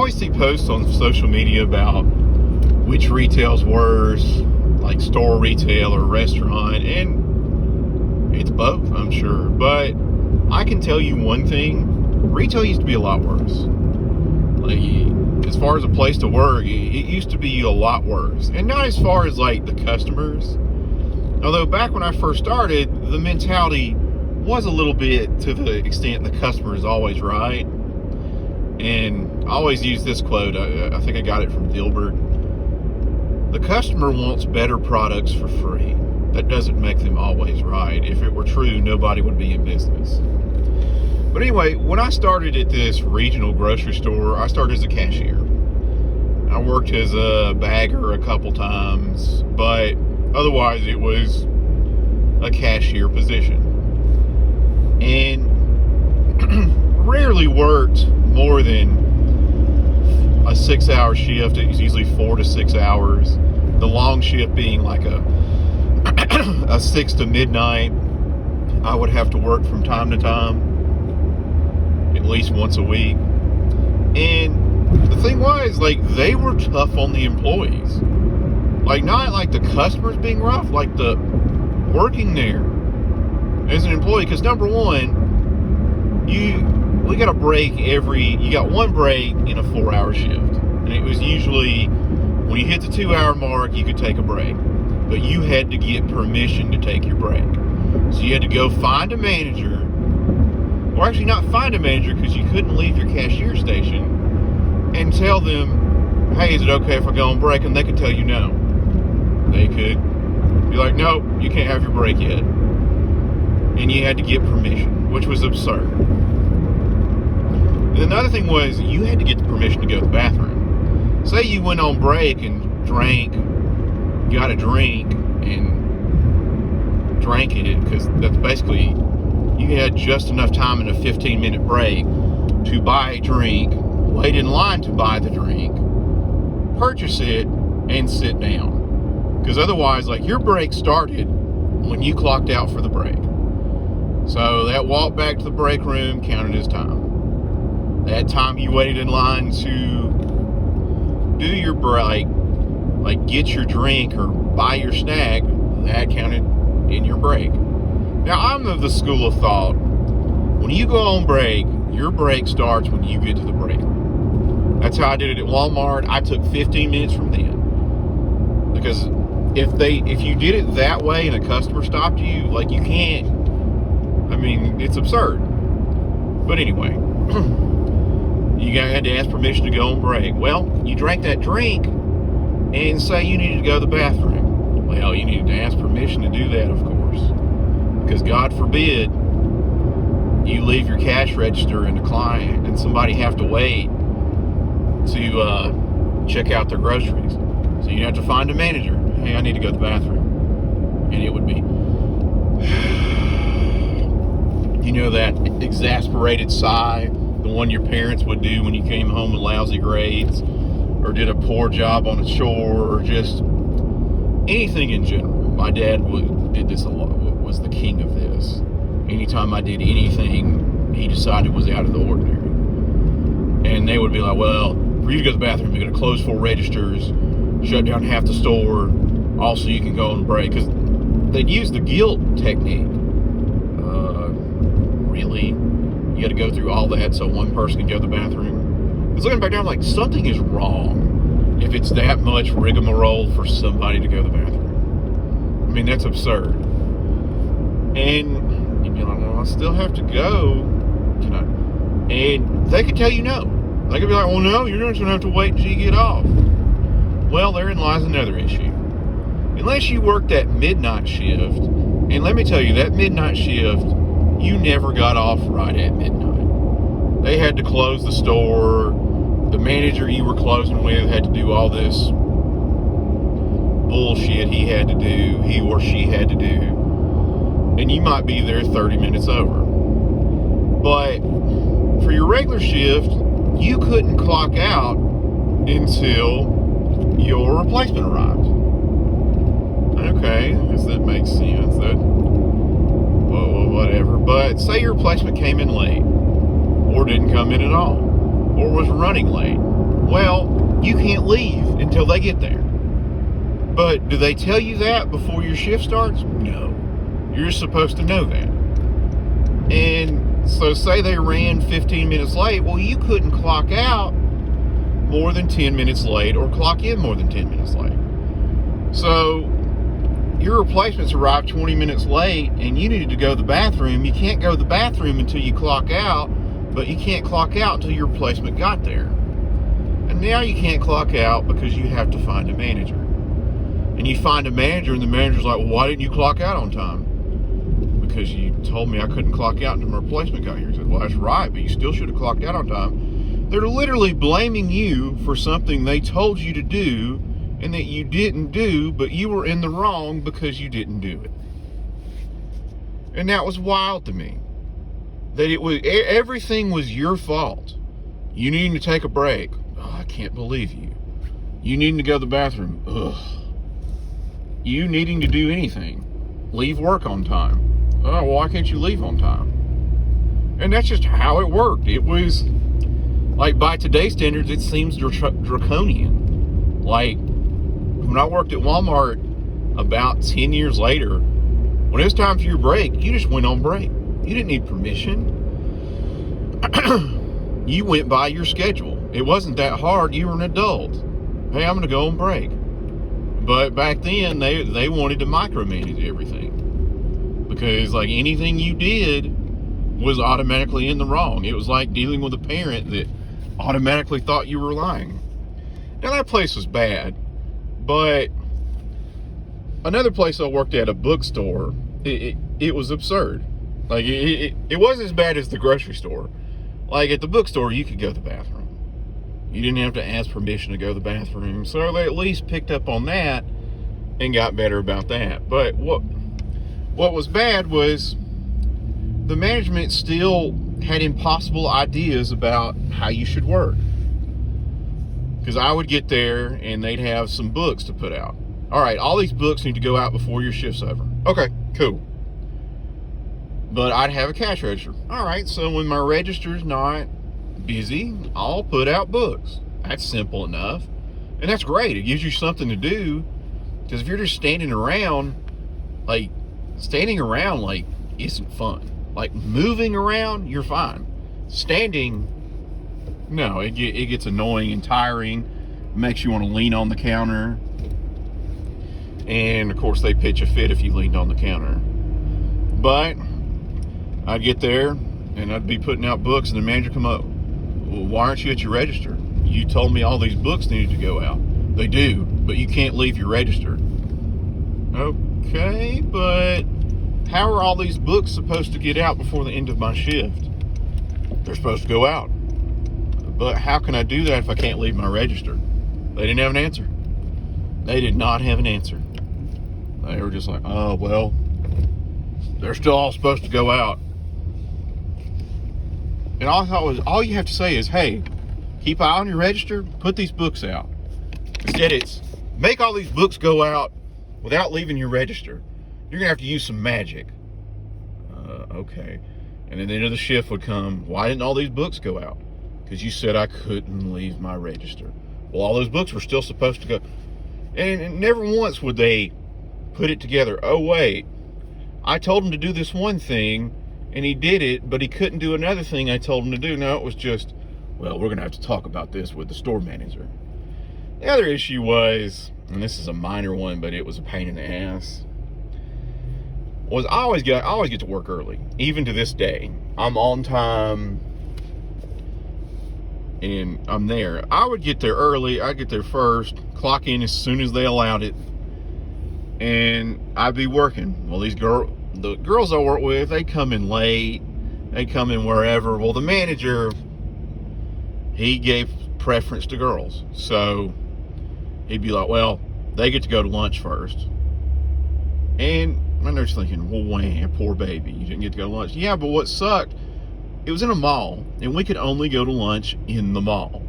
always see posts on social media about which retail's worse, like store retail or restaurant, and it's both, I'm sure. But I can tell you one thing, retail used to be a lot worse. Like, as far as a place to work, it used to be a lot worse. And not as far as like the customers. Although back when I first started, the mentality was a little bit to the extent the customer is always right. And I always use this quote, I think I got it from Dilbert. The customer wants better products for free. That doesn't make them always right. If it were true, nobody would be in business. But anyway, when I started at this regional grocery store, I started as a cashier. I worked as a bagger a couple times, but otherwise it was a cashier position. And rarely worked more than a 6-hour shift. It was usually 4 to 6 hours. The long shift being like a 6 to midnight. I would have to work from time to time, at least once a week. And the thing was, like, they were tough on the employees. Like, not like the customers being rough, like the working there as an employee. Because number one, we got a break you got one break in a 4-hour shift. And it was usually, when you hit the 2-hour mark, you could take a break. But you had to get permission to take your break. So you had to go find a manager, or actually not find a manager because you couldn't leave your cashier station, and tell them, hey, is it okay if I go on break? And they could tell you no. They could be like, no, you can't have your break yet. And you had to get permission, which was absurd. And another thing was, you had to get the permission to go to the bathroom. Say you went on break and got a drink and drank it, because that's basically, you had just enough time in a 15-minute break to buy a drink, wait in line to buy the drink, purchase it, and sit down. Because otherwise, like, your break started when you clocked out for the break. So that walk back to the break room counted as time. That time you waited in line to do your break, like get your drink or buy your snack, that counted in your break. Now, I'm of the school of thought, when you go on break, your break starts when you get to the break room. That's how I did it at Walmart. I took 15 minutes from then. Because if you did it that way and a customer stopped you, like, you can't, I mean, it's absurd. But anyway, you had to ask permission to go on break. Well, you drank that drink and say you needed to go to the bathroom. Well, you needed to ask permission to do that, of course. Because God forbid you leave your cash register in the client and somebody have to wait to check out their groceries. So you have to find a manager. Hey, I need to go to the bathroom. And it would be, you know, that exasperated sigh, the one your parents would do when you came home with lousy grades, or did a poor job on a chore, or just anything in general. My dad did this a lot, was the king of this. Anytime I did anything he decided was out of the ordinary. And they would be like, well, for you to go to the bathroom, you're going to close 4 registers, shut down half the store, also you can go on break. Because they'd use the guilt technique. Really? You got to go through all that so one person can go to the bathroom? I was looking back down like, something is wrong if it's that much rigmarole for somebody to go to the bathroom. I mean, that's absurd. And you'd be like, well, I still have to go. Can I? And they could tell you no. They could be like, well, no, you're just going to have to wait until you get off. Well, therein lies another issue. Unless you work that midnight shift, and let me tell you, that midnight shift, you never got off right at midnight. They had to close the store. The manager you were closing with had to do all this bullshit he or she had to do. And you might be there 30 minutes over. But for your regular shift, you couldn't clock out until your replacement arrived. Okay, I guess that makes sense. Whatever. But say your replacement came in late, or didn't come in at all, or was running late. Well, you can't leave until they get there. But do they tell you that before your shift starts? No. You're supposed to know that. And so say they ran 15 minutes late. Well, you couldn't clock out more than 10 minutes late or clock in more than 10 minutes late. So your replacements arrived 20 minutes late and you needed to go to the bathroom. You can't go to the bathroom until you clock out, but you can't clock out until your replacement got there. And now you can't clock out because you have to find a manager. And you find a manager and the manager's like, well, why didn't you clock out on time? Because you told me I couldn't clock out until my replacement got here. I said, well, that's right, but you still should have clocked out on time. They're literally blaming you for something they told you to do and that you didn't do, but you were in the wrong because you didn't do it. And that was wild to me. That it was, everything was your fault. You needing to take a break. Oh, I can't believe you. You needing to go to the bathroom. Ugh. You needing to do anything. Leave work on time. Oh, well, why can't you leave on time? And that's just how it worked. It was, like, by today's standards, it seems draconian. Like, when I worked at Walmart about 10 years later, when it was time for your break, you just went on break. You didn't need permission. You went by your schedule. It wasn't that hard. You were an adult. Hey, I'm going to go on break. But back then, they wanted to micromanage everything. Because, like, anything you did was automatically in the wrong. It was like dealing with a parent that automatically thought you were lying. Now, that place was bad. But another place I worked at, a bookstore, it was absurd. Like, it wasn't as bad as the grocery store. Like, at the bookstore, you could go to the bathroom. You didn't have to ask permission to go to the bathroom. So they at least picked up on that and got better about that. But what was bad was the management still had impossible ideas about how you should work. Because I would get there and they'd have some books to put out. All right, all these books need to go out before your shift's over. Okay, cool. But I'd have a cash register. All right, so when my register's not busy, I'll put out books. That's simple enough. And that's great. It gives you something to do. Because if you're just standing around, isn't fun. Like, moving around, you're fine. Standing, no, it gets annoying and tiring. It makes you want to lean on the counter. And, of course, they pitch a fit if you leaned on the counter. But I'd get there, and I'd be putting out books, and the manager come up, well, why aren't you at your register? You told me all these books needed to go out. They do, but you can't leave your register. Okay, but how are all these books supposed to get out before the end of my shift? They're supposed to go out. But how can I do that if I can't leave my register? They didn't have an answer. They did not have an answer. They were just like, oh, well, they're still all supposed to go out. And all I thought was, all you have to say is, hey, keep an eye on your register, put these books out. Instead, it's make all these books go out without leaving your register. You're going to have to use some magic. Okay. And then the end of the shift would come, why didn't all these books go out? Because you said I couldn't leave my register. Well, all those books were still supposed to go. And never once would they put it together. Oh, wait, I told him to do this one thing, and he did it, but he couldn't do another thing I told him to do. No, it was just, well, we're going to have to talk about this with the store manager. The other issue was, and this is a minor one, but it was a pain in the ass, was I always get to work early. Even to this day, I'm on time, and I'm there. I would get there early. I'd get there first, clock in as soon as they allowed it, and I'd be working. Well, the girls I work with, they come in late. They come in wherever. Well, the manager, he gave preference to girls. So he'd be like, well, they get to go to lunch first. And I'm just thinking, well, wham, poor baby, you didn't get to go to lunch. Yeah, but what sucked, it was in a mall, and we could only go to lunch in the mall.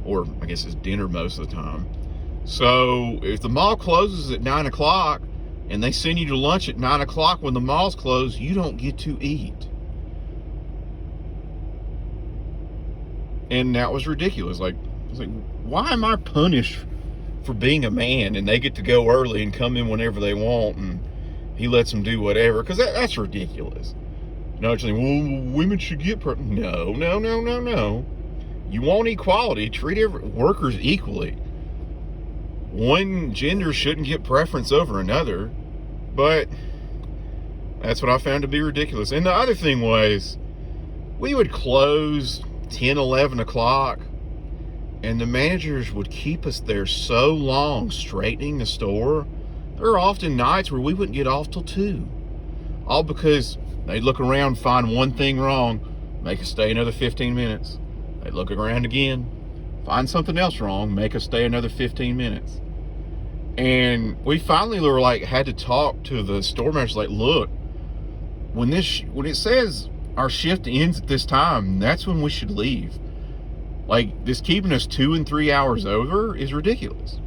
Or I guess it's dinner most of the time. So if the mall closes at 9 o'clock and they send you to lunch at 9 o'clock when the mall's closed, you don't get to eat. And that was ridiculous. Like, I was like, why am I punished for being a man and they get to go early and come in whenever they want and he lets them do whatever? Because that's ridiculous. Actually, well, women should get no. You want equality. Treat workers equally. One gender shouldn't get preference over another. But that's what I found to be ridiculous. And the other thing was, we would close 10, 11 o'clock, and the managers would keep us there so long straightening the store. There are often nights where we wouldn't get off till 2. All because they'd look around, find one thing wrong, make us stay another 15 minutes. They'd look around again, find something else wrong, make us stay another 15 minutes. And we finally were like, had to talk to the store manager, like, look, when it says our shift ends at this time, that's when we should leave. Like, this keeping us 2 and 3 hours over is ridiculous.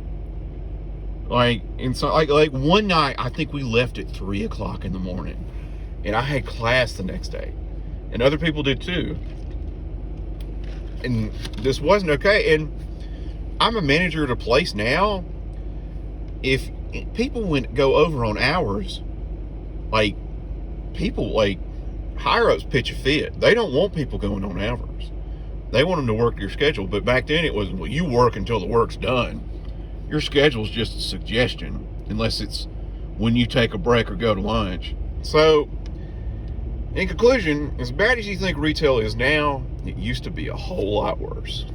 Like, and so like one night, I think we left at 3 o'clock in the morning, and I had class the next day, and other people did too. And this wasn't okay. And I'm a manager at a place now. If people go over on hours, like, people, like, higher ups pitch a fit. They don't want people going on hours. They want them to work your schedule. But back then it was, well, you work until the work's done. Your schedule's just a suggestion, unless it's when you take a break or go to lunch. So, in conclusion, as bad as you think retail is now, it used to be a whole lot worse.